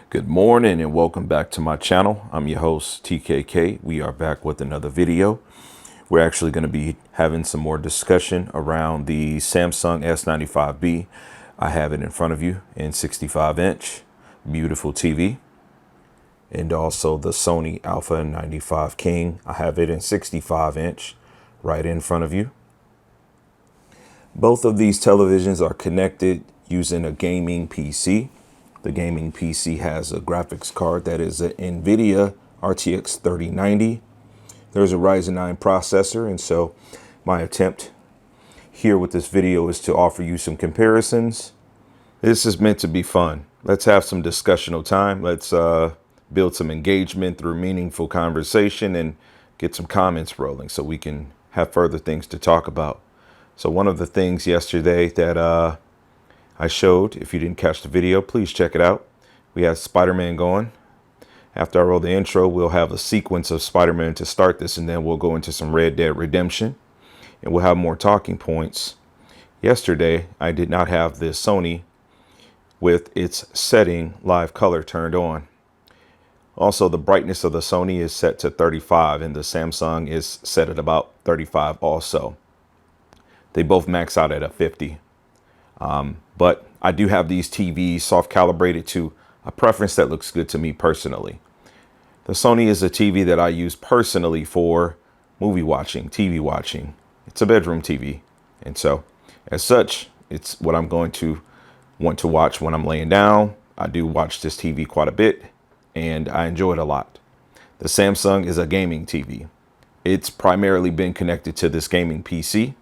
Good morning and welcome back to my channel. I'm your host TKK. We are back with another video. We're actually going to be having some more discussion around the Samsung S95B. I have it in front of you in 65-inch, beautiful TV. And also the Sony Alpha 95 King. I have it in 65-inch right in front of you. Both of these televisions are connected using a gaming PC. The gaming PC has a graphics card that is an NVIDIA RTX 3090. There's a Ryzen 9 processor, and so my attempt here with this video is to offer you some comparisons. This is meant to be fun. Let's have some discussional time. Let's build some engagement through meaningful conversation and get some comments rolling so we can have further things to talk about. So one of the things yesterday that I showed, if you didn't catch the video, please check it out. We have Spider-Man going. After I roll the intro, we'll have a sequence of Spider-Man to start this, and then we'll go into some Red Dead Redemption, and we'll have more talking points. Yesterday, I did not have the Sony with its setting live color turned on. Also, the brightness of the Sony is set to 35, and the Samsung is set at about 35 also. They both max out at a 50. But I do have these TVs soft calibrated to a preference that looks good to me personally. The Sony is a TV that I use personally for movie watching, TV watching. It's a bedroom TV. And so as such, it's what I'm going to want to watch when I'm laying down. I do watch this TV quite a bit and I enjoy it a lot. The Samsung is a gaming TV. It's primarily been connected to this gaming PC,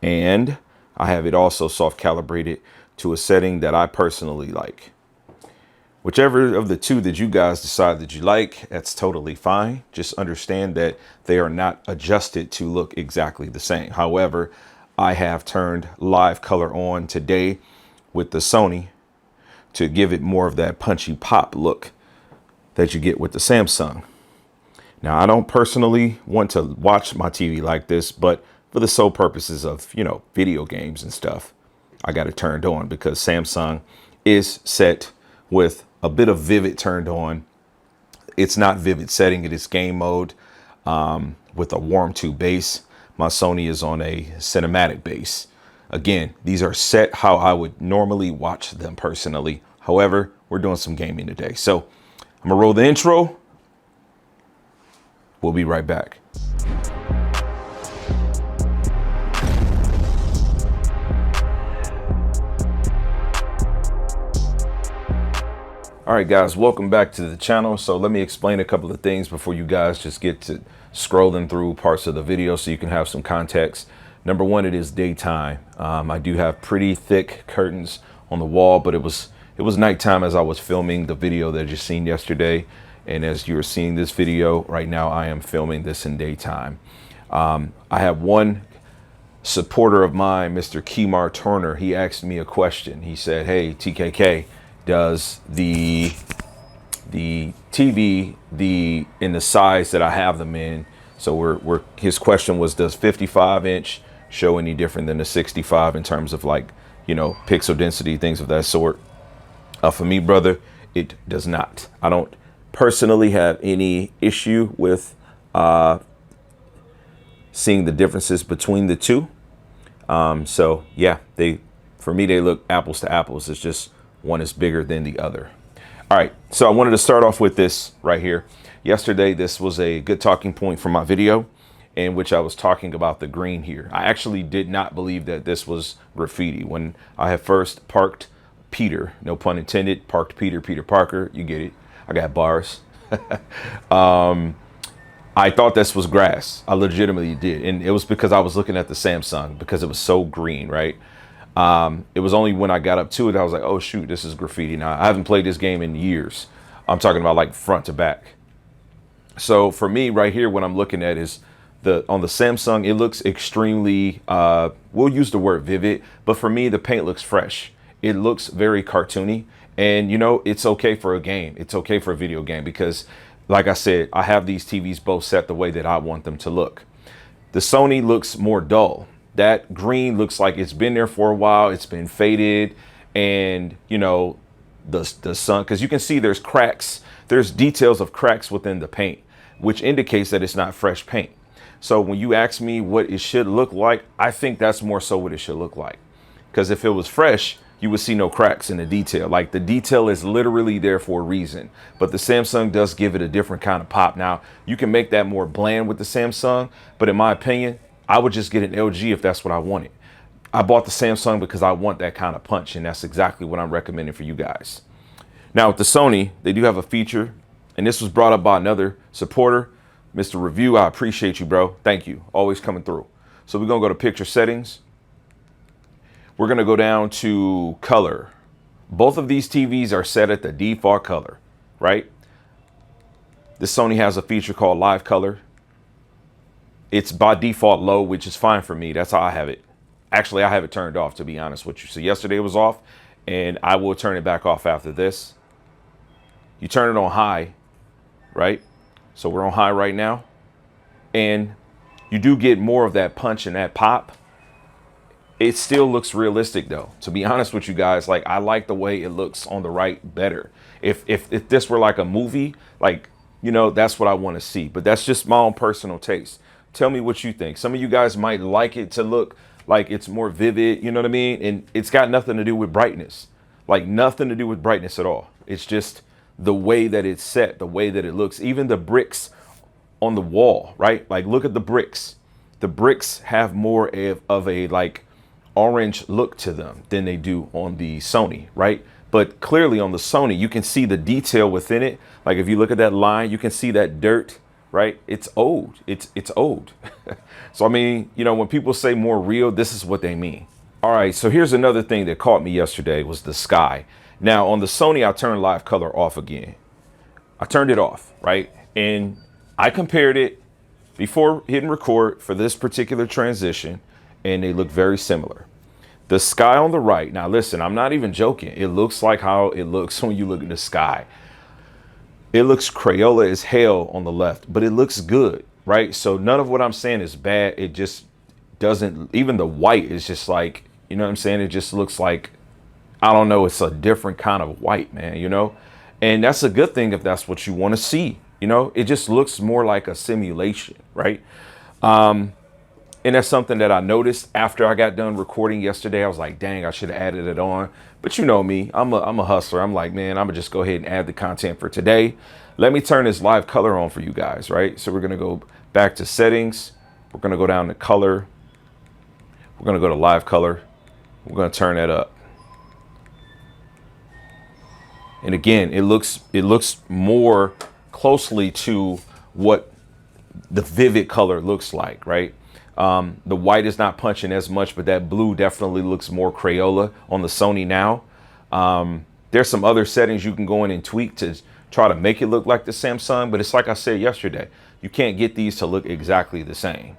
and I have it also soft calibrated to a setting that I personally like. Whichever of the two that you guys decide that you like, that's totally fine. Just understand that they are not adjusted to look exactly the same. However, I have turned live color on today with the Sony to give it more of that punchy pop look that you get with the Samsung. Now, I don't personally want to watch my TV like this, but for the sole purposes of, video games and stuff, I got it turned on because Samsung is set with a bit of vivid turned on. It's not vivid setting, it is game mode with a warm to base. My Sony is on a cinematic base. Again, these are set how I would normally watch them personally. However, we're doing some gaming today. So I'm gonna roll the intro. We'll be right back. All right, guys, welcome back to the channel. So let me explain a couple of things before you guys just get to scrolling through parts of the video so you can have some context. Number one, it is daytime. I do have pretty thick curtains on the wall, but it was nighttime as I was filming the video that you seen yesterday. And as you're seeing this video right now, I am filming this in daytime. I have one supporter of mine, Mr. Kemar Turner. He asked me a question. He said, "Hey, TKK, does the TV in the size that I have them in?" So his question was, does 55-inch show any different than the 65 in terms of pixel density, things of that sort? For me, brother, it does not. I don't personally have any issue with seeing the differences between the two. So yeah, for me, they look apples to apples. It's just one is bigger than the other. All right, so I wanted to start off with this right here. Yesterday, this was a good talking point for my video in which I was talking about the green here. I actually did not believe that this was graffiti. When I had first parked Peter, no pun intended, parked Peter Parker, you get it. I got bars. I thought this was grass. I legitimately did. And it was because I was looking at the Samsung because it was so green, right? It was only when I got up to it, I was like, oh shoot, this is graffiti. Now, I haven't played this game in years. I'm talking about like front to back. So for me right here, what I'm looking at is on the Samsung, it looks extremely, we'll use the word vivid, but for me, the paint looks fresh. It looks very cartoony, and it's okay for a game. It's okay for a video game because like I said, I have these TVs both set the way that I want them to look. The Sony looks more dull. That green looks like it's been there for a while. It's been faded, and the sun, because you can see there's cracks, there's details of cracks within the paint, which indicates that it's not fresh paint. So when you ask me what it should look like, I think that's more so what it should look like. Because if it was fresh, you would see no cracks in the detail. Like, the detail is literally there for a reason. But the Samsung does give it a different kind of pop. Now, you can make that more bland with the Samsung, but in my opinion, I would just get an LG if that's what I wanted. I bought the Samsung because I want that kind of punch, and that's exactly what I'm recommending for you guys. Now, with the Sony, they do have a feature, and this was brought up by another supporter, Mr. Review. I appreciate you, bro. Thank you. Always coming through. So we're going to go to picture settings. We're going to go down to color. Both of these TVs are set at the default color, right? The Sony has a feature called live color. It's by default low, which is fine for me. That's how I have it. Actually, I have it turned off, to be honest with you. So yesterday it was off, and I will turn it back off after this. You turn it on high, right? So we're on high right now. And you do get more of that punch and that pop. It still looks realistic, though. To be honest with you guys, like, I like the way it looks on the right better. If this were like a movie, like, you know, that's what I want to see. But that's just my own personal taste. Tell me what you think. Some of you guys might like it to look like it's more vivid, you know what I mean? And it's got nothing to do with brightness. Like, nothing to do with brightness at all. It's just the way that it's set, the way that it looks. Even the bricks on the wall, right? Like, look at the bricks. The bricks have more of a like orange look to them than they do on the Sony, right? But clearly on the Sony, you can see the detail within it. Like, if you look at that line, you can see that dirt, right? It's old. It's old. So, I mean, you know, when people say more real, this is what they mean. All right, so here's another thing that caught me yesterday was the sky. Now, on the Sony, I turned live color off again. I turned it off, right? And I compared it before hitting record for this particular transition, and they look very similar. The sky on the right, now listen, I'm not even joking. It looks like how it looks when you look at the sky. It looks Crayola as hell on the left, but it looks good, right? So none of what I'm saying is bad. It just doesn't, even the white is just like, you know what I'm saying? It just looks like, I don't know, it's a different kind of white, man, you know? And that's a good thing if that's what you want to see, you know? It just looks more like a simulation, right? And that's something that I noticed after I got done recording yesterday. I was like, dang, I should have added it on. But you know me, I'm a hustler. I'm like, man, I'm gonna just go ahead and add the content for today. Let me turn this live color on for you guys, right? So we're gonna go back to settings. We're gonna go down to color. We're gonna go to live color. We're gonna turn that up. And again, it looks more closely to what the vivid color looks like, right? The white is not punching as much, but that blue definitely looks more Crayola on the Sony now. There's some other settings you can go in and tweak to try to make it look like the Samsung, but it's like I said yesterday, you can't get these to look exactly the same.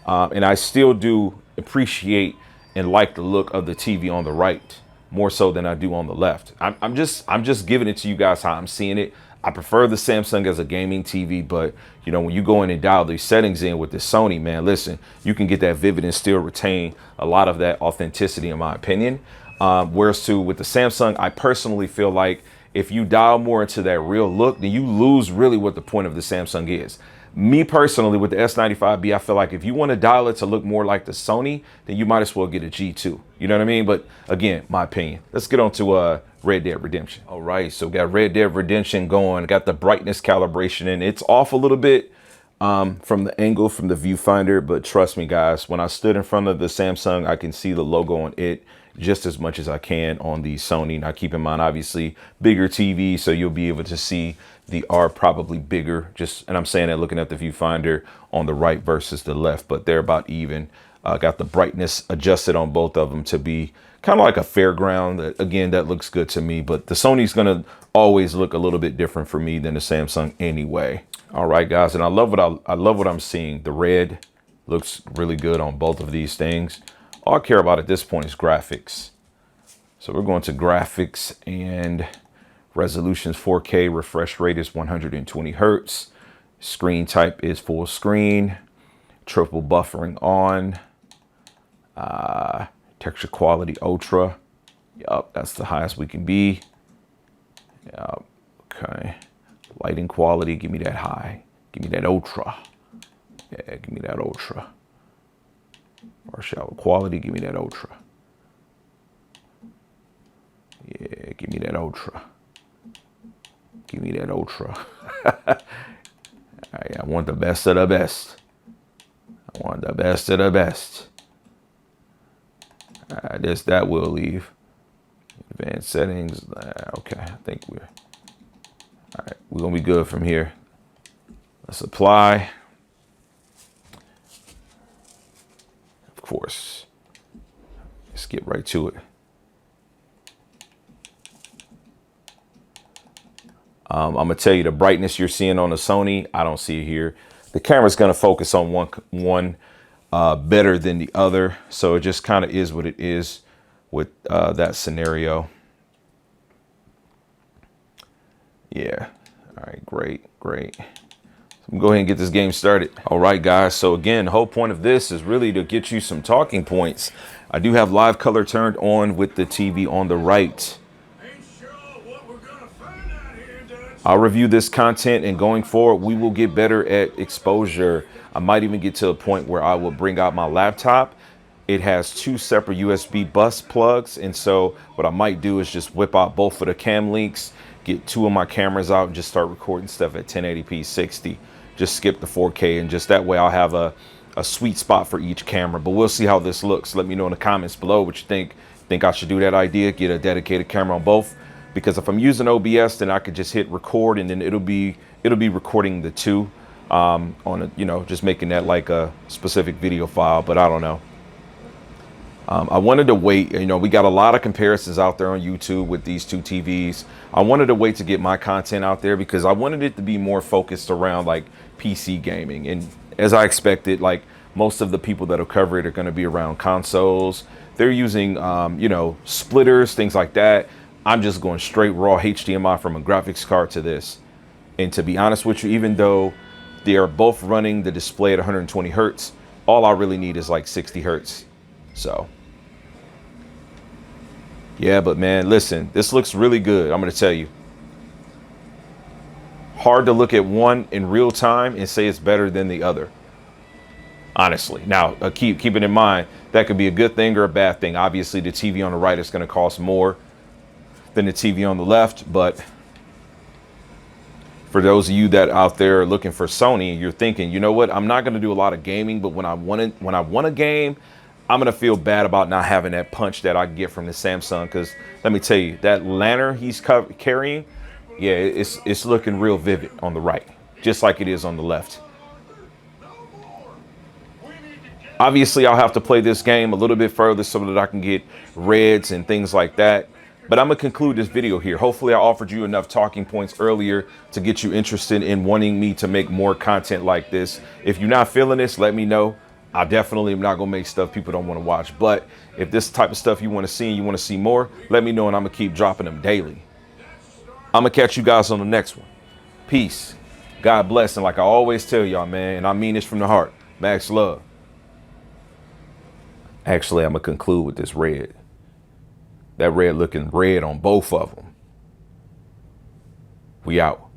And I still do appreciate and like the look of the TV on the right more so than I do on the left. I'm just giving it to you guys how I'm seeing it. I prefer the Samsung as a gaming TV, but you know, when you go in and dial these settings in with the Sony, man, listen, you can get that vivid and still retain a lot of that authenticity, in my opinion. Whereas with the Samsung, I personally feel like if you dial more into that real look, then you lose really what the point of the Samsung is. Me personally, with the S95B, I feel like if you want to dial it to look more like the Sony, then you might as well get a G2. You know what I mean? But again, my opinion. Let's get on to Red Dead Redemption. All right, so got Red Dead Redemption going. Got the brightness calibration, and it's off a little bit from the angle from the viewfinder. But trust me, guys, when I stood in front of the Samsung, I can see the logo on it just as much as I can on the Sony. Now, keep in mind, obviously, bigger TV, so you'll be able to see the R probably bigger. And I'm saying that looking at the viewfinder on the right versus the left, but they're about even. Got the brightness adjusted on both of them to be kind of like a fairground. Again, that looks good to me, but the Sony's gonna always look a little bit different for me than the Samsung anyway. All right, guys, and I love what I'm seeing. The red looks really good on both of these things. All I care about at this point is graphics. So we're going to graphics, and resolution's 4K, refresh rate is 120 Hertz. Screen type is full screen, triple buffering on, texture quality ultra. Yup, that's the highest we can be. Yeah, okay. Lighting quality, give me that high. Give me that ultra. Yeah, give me that ultra. Or shallow quality, give me that ultra. Yeah, give me that ultra. Give me that ultra. All right, I want the best of the best. I want the best of the best. That will leave. Advanced settings. Okay, I think we're all right. We're gonna be good from here. Let's apply. Of course. Let's get right to it. I'm gonna tell you the brightness you're seeing on the Sony, I don't see it here. The camera's gonna focus on one better than the other, so it just kind of is what it is with that scenario. Yeah. All right, great. So I'm gonna go ahead and get this game started. All right, guys. So again, the whole point of this is really to get you some talking points. I do have live color turned on with the TV on the right. I'll review this content, and going forward, we will get better at exposure. I might even get to a point where I will bring out my laptop. It has 2 separate USB bus plugs, and so what I might do is just whip out both of the cam links, get 2 of my cameras out, and just start recording stuff at 1080p 60. Just skip the 4K, and just that way I'll have a sweet spot for each camera. But we'll see how this looks. Let me know in the comments below what you think. Think I should do that idea, get a dedicated camera on both? Because if I'm using OBS, then I could just hit record, and then it'll be recording the 2 on a, you know, just making that like a specific video file. But I don't know. I wanted to wait. You know, we got a lot of comparisons out there on YouTube with these 2 TVs. I wanted to wait to get my content out there because I wanted it to be more focused around like PC gaming. And as I expected, like most of the people that'll cover it are going to be around consoles. They're using, you know, splitters, things like that. I'm just going straight raw HDMI from a graphics card to this. And to be honest with you, even though they are both running the display at 120 hertz, all I really need is like 60 hertz. So, yeah, but man, listen, this looks really good. I'm going to tell you. Hard to look at one in real time and say it's better than the other. Honestly. Now, keep it in mind, that could be a good thing or a bad thing. Obviously, the TV on the right is going to cost more than the TV on the left, but for those of you that out there are looking for Sony, you're thinking, you know what, I'm not going to do a lot of gaming, but when I want a game, I'm going to feel bad about not having that punch that I get from the Samsung. Because let me tell you, that lantern he's carrying, yeah, it's looking real vivid on the right, just like it is on the left. Obviously, I'll have to play this game a little bit further so that I can get reds and things like that. But I'm going to conclude this video here. Hopefully I offered you enough talking points earlier to get you interested in wanting me to make more content like this. If you're not feeling this, let me know. I definitely am not going to make stuff people don't want to watch. But if this type of stuff you want to see and you want to see more, let me know, and I'm going to keep dropping them daily. I'm going to catch you guys on the next one. Peace. God bless. And like I always tell y'all, man, and I mean this from the heart, max love. Actually, I'm going to conclude with this red. That red looking red on both of them. We out.